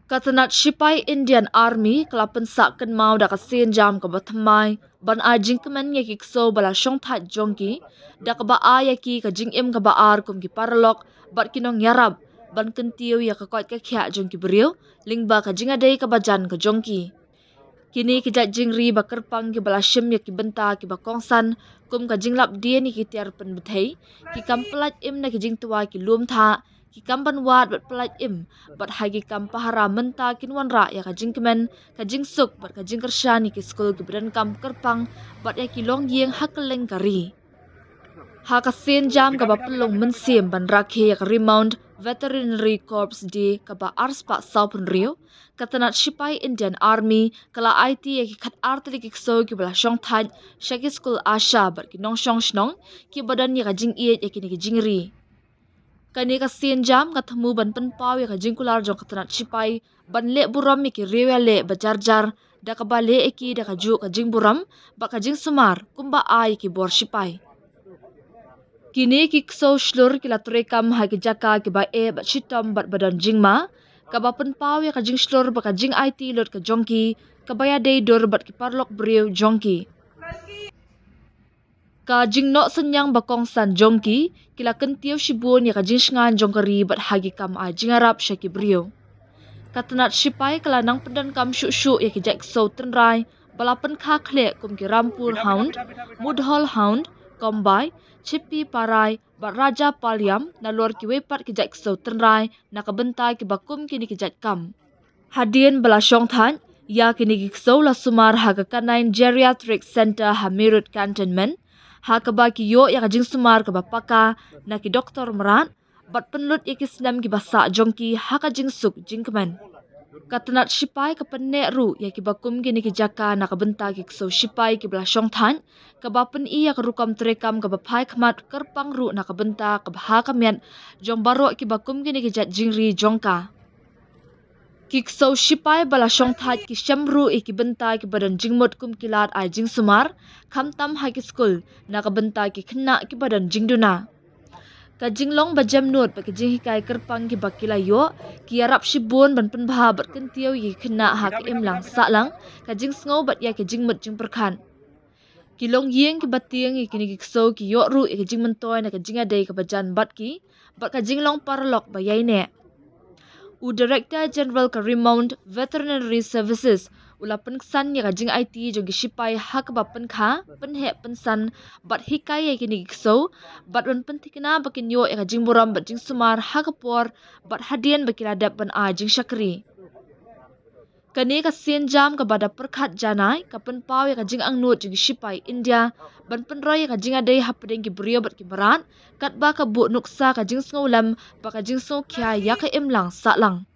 Katanat Sipai Indian Army kelapen sakkan mau da kasin jam ke batmai ban ajing kemen ya kikso bala syong tat jongki da ka ba ya ki ka jing im ka ba ar kum ki parlok bat kinong yarab ban kentiu ya ka kot ka khya jongki beriu lingba ka jinga dei ka bajan ka jongki kini ki jat jing ri ba kerpang ki bala shim ya ki benta ki ba kongsan kum ka jinglap dia ni ki tiar pen bethei ki kamplat im na ki jing tua ki lum tha ki kamban wat bat pelat im bat hagi kam pahara menta kinwan ra ya ka jingkemen ka jing suk bat ka jing kershani ki skul ki bran kam kerpang bat ya ki long yeng hakeleng kari ha ka sen jam ka ba pelong mensim ban rakhe ya ka remount veterinary corps di ka ba arspa saupun rio katanat Sipai Indian Army kala IT ya ki khat artli ki so ki bala shong thad shaki skul asha bat ki nong shong snong ki badan ya ka jing ie ya ki ni ki jingri kani ka sin jam ka thamu ban pan paw ya ka jingkular jong katanat Sipai ban le buram mi ki rewa le bajar jar da ka ba le eki da ka ju ka jing buram ba ka jing sumar kumba ai ki bor Sipai kini ki kso shlur ki la trekam ha ki jaka ki ba e ba chitom bat badan jingma ka ba pan paw ya ka jing shlur ba ka jing IT lot ka jongki ka ba ya dei dor bat ki parlok breu jongki ka jing no senyang bakong san jongki kila kentiu shibun ya ka jing shngan jongkari bat hagi kam a jingarap shaki brio katanat Sipai kala nang pendan kam shu ya ki jak so tenrai balapan kha khle kum ki rampur hound mudhol hound kombai chipi parai bat raja palyam na lor ki wepat ki jak so tenrai na ka bentai ki bakum kini ki jak kam hadien bala shong than ya kini ki so la sumar ha ka kanain geriatric center hamirut cantonment ha ka ba ki yo ya ka jing sumar ka ba paka na ki doktor merat bat penlut ya ki snam ki basa jongki ha ka jing suk jing kemen katanat Sipai ka penne ru ya ki bakum kini ki jaka na ka benta ki so Sipai ki bla shong than ka ba pen iya ka rukam trekam ka ba phai khmat kerpang ru na ka benta ka ba ha ka mian jong baro ki bakum kini ki jat jingri jongka Kikso Sipai bala shong that ki shamru ki benta ki badan jingmot kum kilat ai jing sumar khamtam high school na ka benta ki khna ki badan jingduna ka jinglong bajam not pa ki jing hikai kerpang ki bakila yo ki arap shibun ban pen bha bat kentiu yi khna ha ki imlang salang ka jing sngo bat ya ki jingmot jing perkhan ki long yeng ki batieng ki ni kikso ki yo ru ki jing mentoy na ka jinga dei ka bajan bat ka jinglong parlok ba yai ne U Director General ka Remount Veterinary Services ula pensan ya ka jing IT jong ki Sipai hak ba penkha penhe pensan bat hikai ya kini gikso bat ban pentikna bakin yo ya ka jing buram bat jing sumar hak por bat hadien bakila dap ban a jing shakri kani ka sin jam ka bada perkhat janai ka pen paw ya ka jing angnut jing Sipai India ban pen roy ka jing adai hapdeng ki brio bat ki barat kat ba ka bu nuksa ka jing sngolam ba ka jing so kya ya ka imlang salang